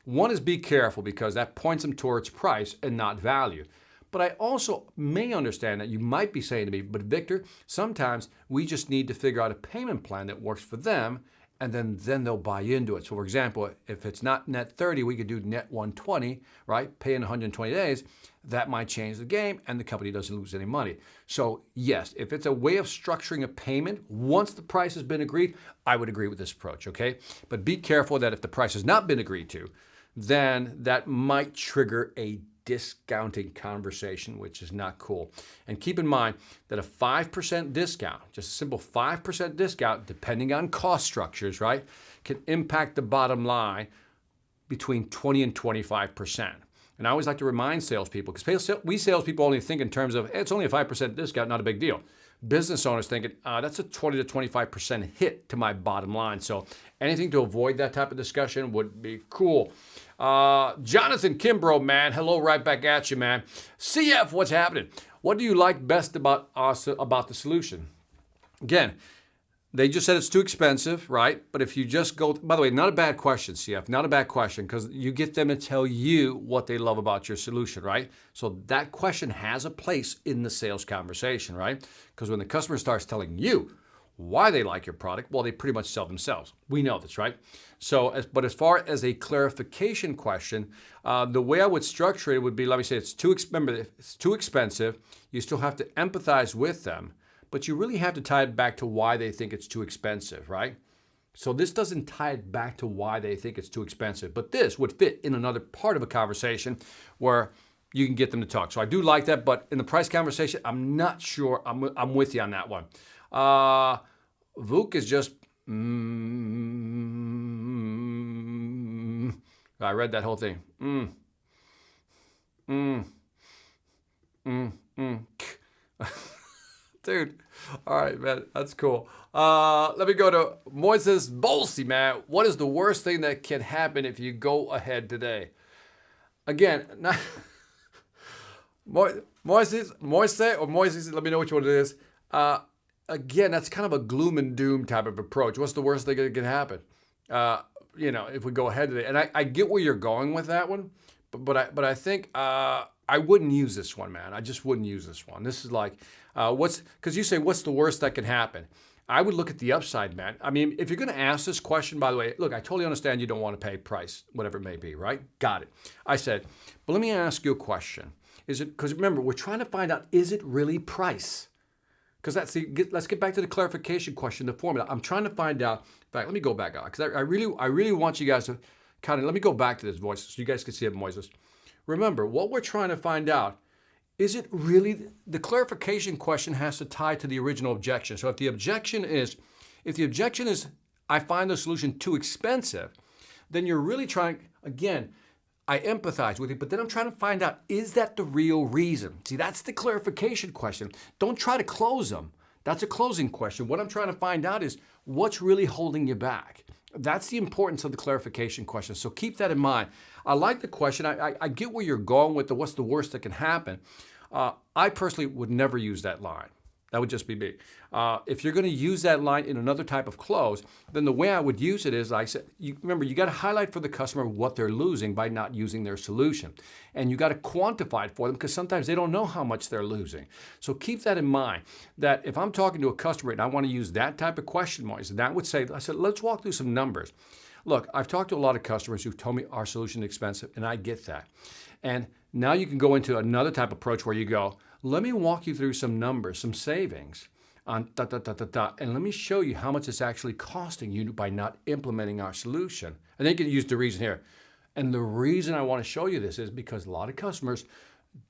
One is be careful because that points them towards price and not value. But I also may understand that you might be saying to me, but Victor, sometimes we just need to figure out a payment plan that works for them, and then they'll buy into it. So for example, if it's not net 30, we could do net 120, right? Pay in 120 days. That might change the game and the company doesn't lose any money. So yes, if it's a way of structuring a payment, once the price has been agreed, I would agree with this approach, okay? But be careful that if the price has not been agreed to, then that might trigger a discounting conversation, which is not cool. And keep in mind that a 5% discount, just a simple 5% discount, depending on cost structures, right, can impact the bottom line between 20 and 25%. And I always like to remind salespeople, because we salespeople only think in terms of, it's only a 5% discount, not a big deal. Business owners thinking, that's a 20 to 25% hit to my bottom line. So anything to avoid that type of discussion would be cool. Jonathan Kimbrough, man, hello, right back at you, man. CF, what's happening? What do you like best about us, about the solution? Again, they just said it's too expensive, right? But if you just go, by the way, not a bad question, CF, not a bad question, because you get them to tell you what they love about your solution, right? So that question has a place in the sales conversation, right? Because when the customer starts telling you why they like your product, well, they pretty much sell themselves. We know this, right? So, but as far as a clarification question, the way I would structure it would be, let me say, remember, it's too expensive. You still have to empathize with them, but you really have to tie it back to why they think it's too expensive, right? So this doesn't tie it back to why they think it's too expensive, but this would fit in another part of a conversation where you can get them to talk. So I do like that, but in the price conversation, I'm not sure I'm with you on that one. Vuk is just, I read that whole thing. Dude, all right, man, that's cool. Let me go to Moises Dorsey, man. What is the worst thing that can happen if you go ahead today? Again, not Moises, let me know which one it is. Again, that's kind of a gloom and doom type of approach. What's the worst thing that can happen? If we go ahead today, and I get where you're going with that one, but I think I wouldn't use this one, man. I just wouldn't use this one. This is like, because you say, what's the worst that can happen? I would look at the upside, man. I mean, if you're going to ask this question, by the way, look, I totally understand you don't want to pay price, whatever it may be, right? Got it. I said, but let me ask you a question. Because remember, we're trying to find out, is it really price? Because let's get back to the clarification question, the formula. I'm trying to find out. In fact, let me go back out because I really want you guys to kind of, let me go back to this voice so you guys can see it, Moises. Remember, what we're trying to find out, is it really, the clarification question has to tie to the original objection. So if the objection is, I find the solution too expensive, then you're really trying, again, I empathize with you, but then I'm trying to find out, is that the real reason? See, that's the clarification question. Don't try to close them. That's a closing question. What I'm trying to find out is what's really holding you back. That's the importance of the clarification question. So keep that in mind. I like the question. I get where you're going with the what's the worst that can happen. I personally would never use that line. That would just be me. If you're going to use that line in another type of close, then the way I would use it is, I said, remember, you got to highlight for the customer what they're losing by not using their solution. And you got to quantify it for them because sometimes they don't know how much they're losing. So keep that in mind, that if I'm talking to a customer and I want to use that type of question, Moise, that would say, I said, let's walk through some numbers. Look, I've talked to a lot of customers who've told me our solution is expensive, and I get that. And now you can go into another type of approach where you go, let me walk you through some numbers, some savings. on ... And let me show you how much it's actually costing you by not implementing our solution. And then you can use the reason here. And the reason I want to show you this is because a lot of customers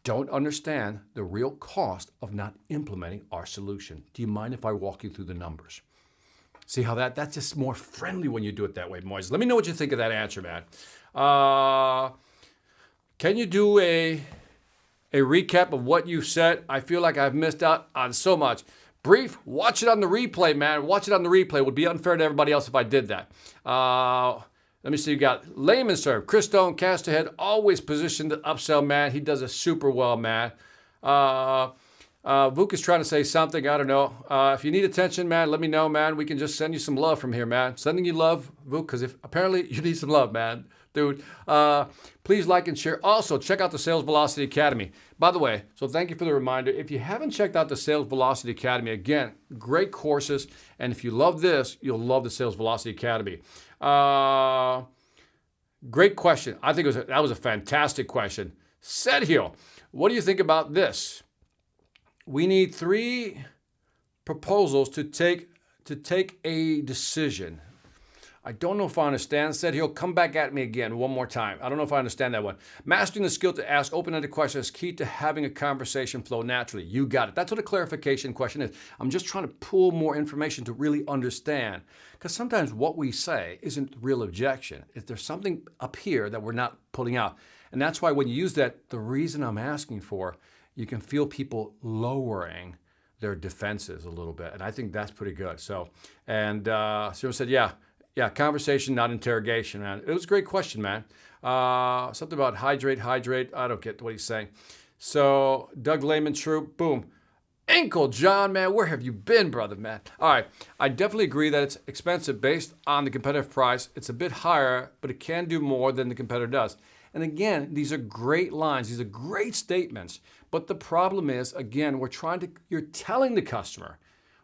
don't understand the real cost of not implementing our solution. Do you mind if I walk you through the numbers? See how that's just more friendly when you do it that way, Moise. Let me know what you think of that answer, man. Can you do a recap of what you said? I feel like I've missed out on so much. Brief, watch it on the replay, man. Watch it on the replay. It would be unfair to everybody else if I did that. Let me see, you got layman serve. Chris Stone, cast ahead, always positioned to upsell, man. He does it super well, man. Vuk is trying to say something, I don't know. If you need attention, man, let me know, man. We can just send you some love from here, man. Sending you love, Vuk, because apparently you need some love, man. Dude, please like and share. Also, check out the Sales Velocity Academy. By the way, so thank you for the reminder. If you haven't checked out the Sales Velocity Academy, again, great courses. And if you love this, you'll love the Sales Velocity Academy. Great question. I think that was a fantastic question. Sergio, what do you think about this? We need 3 proposals to take a decision. I don't know if I understand. Said he'll come back at me again one more time. I don't know if I understand that one. Mastering the skill to ask open-ended questions is key to having a conversation flow naturally. You got it. That's what a clarification question is. I'm just trying to pull more information to really understand. Because sometimes what we say isn't the real objection. If there's something up here that we're not pulling out. And that's why when you use that, the reason I'm asking for, you can feel people lowering their defenses a little bit. And I think that's pretty good. So, and Cyril said, yeah, conversation, not interrogation, man. It was a great question, man. Something about hydrate. I don't get what he's saying. So, Doug Lehman, true, boom. Ankle John, man, where have you been, brother, man? All right, I definitely agree that it's expensive based on the competitive price. It's a bit higher, but it can do more than the competitor does. And again, these are great lines. These are great statements. But the problem is, again, you're telling the customer,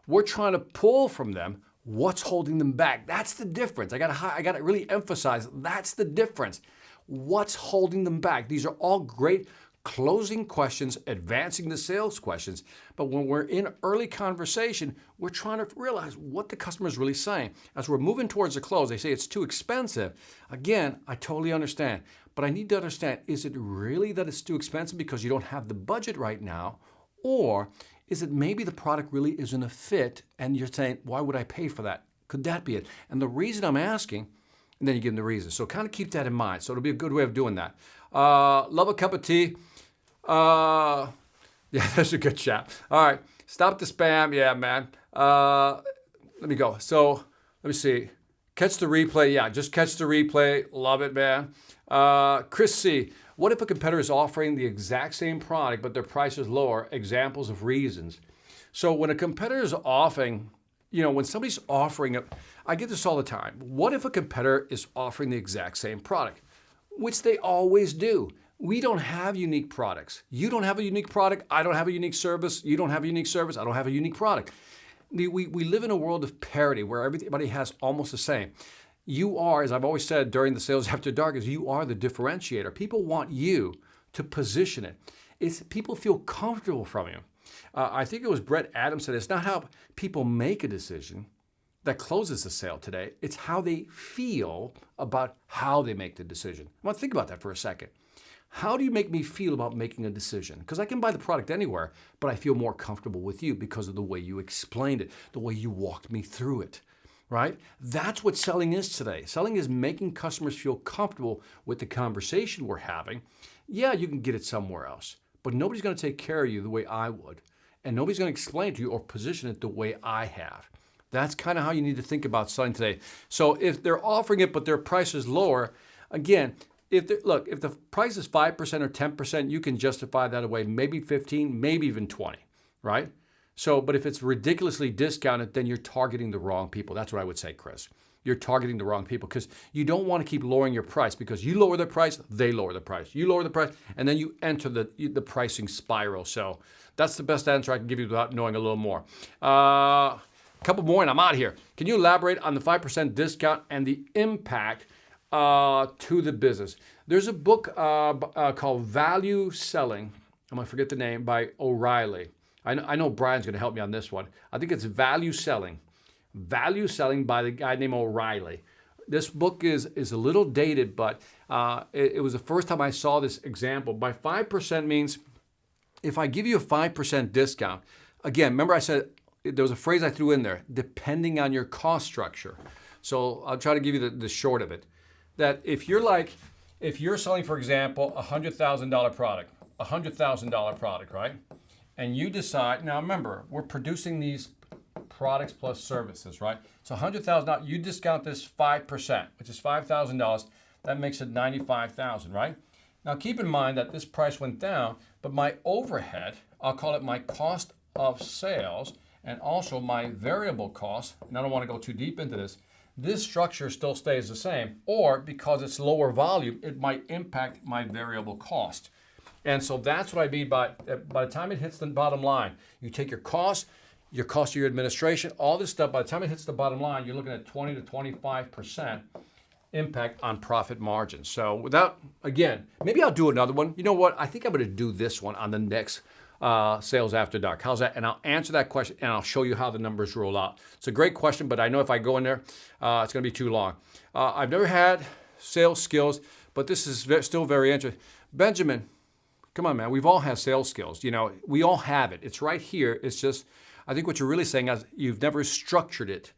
we're trying to pull from them what's holding them back. That's the difference. I gotta really emphasize, that's the difference. What's holding them back? These are all great closing questions, advancing the sales questions. But when we're in early conversation, we're trying to realize what the customer is really saying. As we're moving towards the close, they say it's too expensive. Again, I totally understand. But I need to understand, is it really that it's too expensive because you don't have the budget right now? Or is it maybe the product really isn't a fit and you're saying, why would I pay for that? Could that be it? And the reason I'm asking, and then you give them the reason. So kind of keep that in mind. So it'll be a good way of doing that. Love a cup of tea. Yeah, that's a good chat. All right, stop the spam. Yeah, man. Let me go. So let me see. Catch the replay. Yeah, just catch the replay. Love it, man. Chris C. What if a competitor is offering the exact same product, but their price is lower? Examples of reasons. So when a competitor is offering, when somebody's offering it, I get this all the time. What if a competitor is offering the exact same product? Which they always do. We don't have unique products. You don't have a unique product. I don't have a unique service. You don't have a unique service. I don't have a unique product. We live in a world of parity where everybody has almost the same. You are, as I've always said during the Sales After Dark, you are the differentiator. People want you to position it. People feel comfortable from you. I think it was Brett Adams said, it's not how people make a decision that closes the sale today. It's how they feel about how they make the decision. I want to think about that for a second. How do you make me feel about making a decision? Because I can buy the product anywhere, but I feel more comfortable with you because of the way you explained it, the way you walked me through it. Right? That's what selling is today. Selling is making customers feel comfortable with the conversation we're having. Yeah, you can get it somewhere else, but nobody's going to take care of you the way I would. And nobody's going to explain to you or position it the way I have. That's kind of how you need to think about selling today. So if they're offering it, but their price is lower, again, if the price is 5% or 10%, you can justify that away, maybe 15, maybe even 20, right? So, but if it's ridiculously discounted, then you're targeting the wrong people. That's what I would say, Chris. You're targeting the wrong people because you don't want to keep lowering your price because you lower the price, they lower the price. You lower the price, and then you enter the pricing spiral. So that's the best answer I can give you without knowing a little more. A couple more and I'm out of here. Can you elaborate on the 5% discount and the impact to the business? There's a book called Value Selling. I'm going to forget the name, by O'Reilly. I know Brian's going to help me on this one. I think it's Value Selling. Value Selling by the guy named O'Reilly. This book is a little dated, but it was the first time I saw this example. By 5% means if I give you a 5% discount, again, remember I said there was a phrase I threw in there, depending on your cost structure. So I'll try to give you the short of it. That if you're selling, for example, a $100,000 product, right? And you decide, now remember, we're producing these products plus services, right? So $100,000, you discount this 5%, which is $5,000. That makes it $95,000, right? Now keep in mind that this price went down, but my overhead, I'll call it my cost of sales, and also my variable cost, and I don't want to go too deep into this structure still stays the same, or because it's lower volume, it might impact my variable cost. And so that's what I mean by the time it hits the bottom line, you take your cost of your administration, all this stuff, by the time it hits the bottom line, you're looking at 20 to 25% impact on profit margins. So without, again, maybe I'll do another one. You know what? I think I'm going to do this one on the next Sales After Dark. How's that? And I'll answer that question and I'll show you how the numbers roll out. It's a great question, but I know if I go in there, it's going to be too long. I've never had sales skills, but this is still very interesting. Benjamin, come on, man. We've all had sales skills. You know, we all have it. It's right here. It's just, I think what you're really saying is you've never structured it,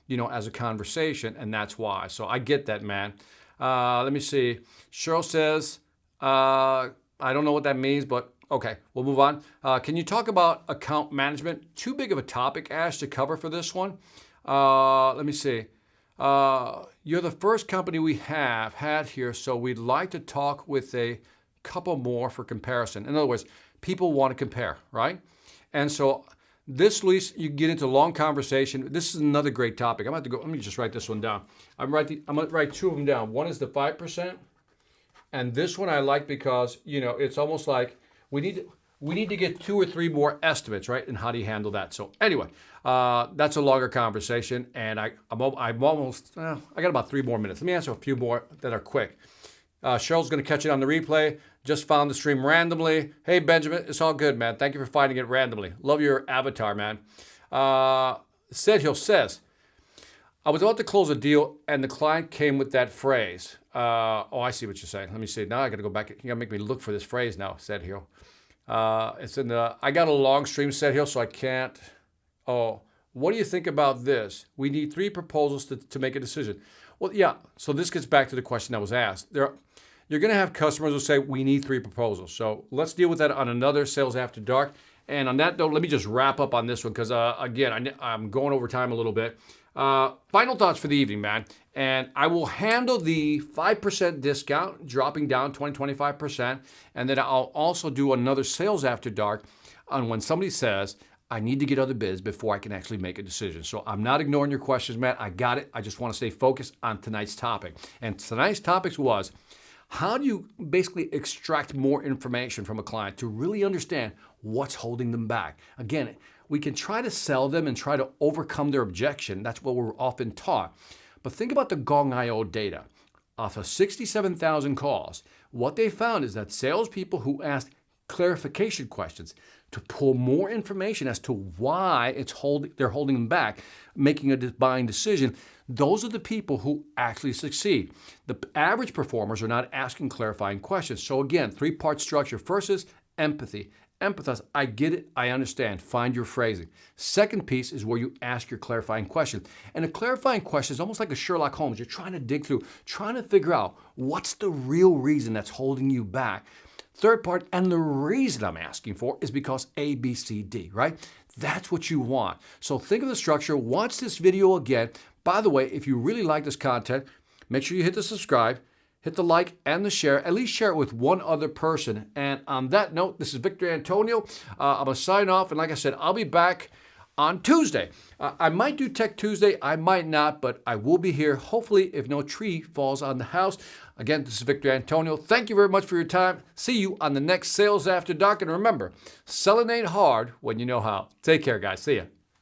you know, as a conversation, and that's why. So I get that, man. Let me see. Cheryl says, I don't know what that means, but okay, we'll move on. Can you talk about account management? Too big of a topic, Ash, to cover for this one. Let me see. You're the first company we have had here, so we'd like to talk with a couple more for comparison. In other words, people want to compare, right? And so this, Luis, you get into long conversation. This is another great topic. I'm going to go, let me just write this one down. I'm going to write two of them down. One is the 5%, and this one I like because, you know, it's almost like we need to get 2 or 3 more estimates, right? And how do you handle that? So anyway, that's a longer conversation, and I'm almost, I got about 3 more minutes. Let me answer a few more that are quick. Cheryl's going to catch it on the replay. Just found the stream randomly. Hey, Benjamin, it's all good, man. Thank you for finding it randomly. Love your avatar, man. Sedhill says, I was about to close a deal, and the client came with that phrase. Oh, I see what you're saying. Let me see. Now I got to go back. You got to make me look for this phrase now, Sedhill. It's in the, I got a long stream, Sedhill, so I can't. Oh, what do you think about this? We need 3 proposals to make a decision. Well, yeah, so this gets back to the question that was asked. You're going to have customers who say, we need 3 proposals. So let's deal with that on another Sales After Dark. And on that note, let me just wrap up on this one because, again, I'm going over time a little bit. Final thoughts for the evening, man. And I will handle the 5% discount, dropping down 25%. And then I'll also do another Sales After Dark on when somebody says, I need to get other bids before I can actually make a decision. So I'm not ignoring your questions, Matt. I got it. I just want to stay focused on tonight's topic. And tonight's topic was, how do you basically extract more information from a client to really understand what's holding them back? Again, we can try to sell them and try to overcome their objection. That's what we're often taught. But think about the Gong.io data. Off of 67,000 calls, what they found is that salespeople who asked clarification questions to pull more information as to why they're holding them back, making a buying decision, those are the people who actually succeed. The average performers are not asking clarifying questions. So again, 3-part structure. First is empathy. Empathize. I get it. I understand. Find your phrasing. Second piece is where you ask your clarifying question. And a clarifying question is almost like a Sherlock Holmes. You're trying to dig through, trying to figure out what's the real reason that's holding you back. Third part, and the reason I'm asking for is because A, B, C, D, right? That's what you want. So think of the structure. Watch this video again. By the way, if you really like this content, make sure you hit the subscribe, hit the like and the share. At least share it with one other person. And on that note, this is Victor Antonio. I'm going to sign off. And like I said, I'll be back on Tuesday. I might do Tech Tuesday. I might not, but I will be here, hopefully, if no tree falls on the house. Again, this is Victor Antonio. Thank you very much for your time. See you on the next Sales After Dark. And remember, selling ain't hard when you know how. Take care, guys. See ya.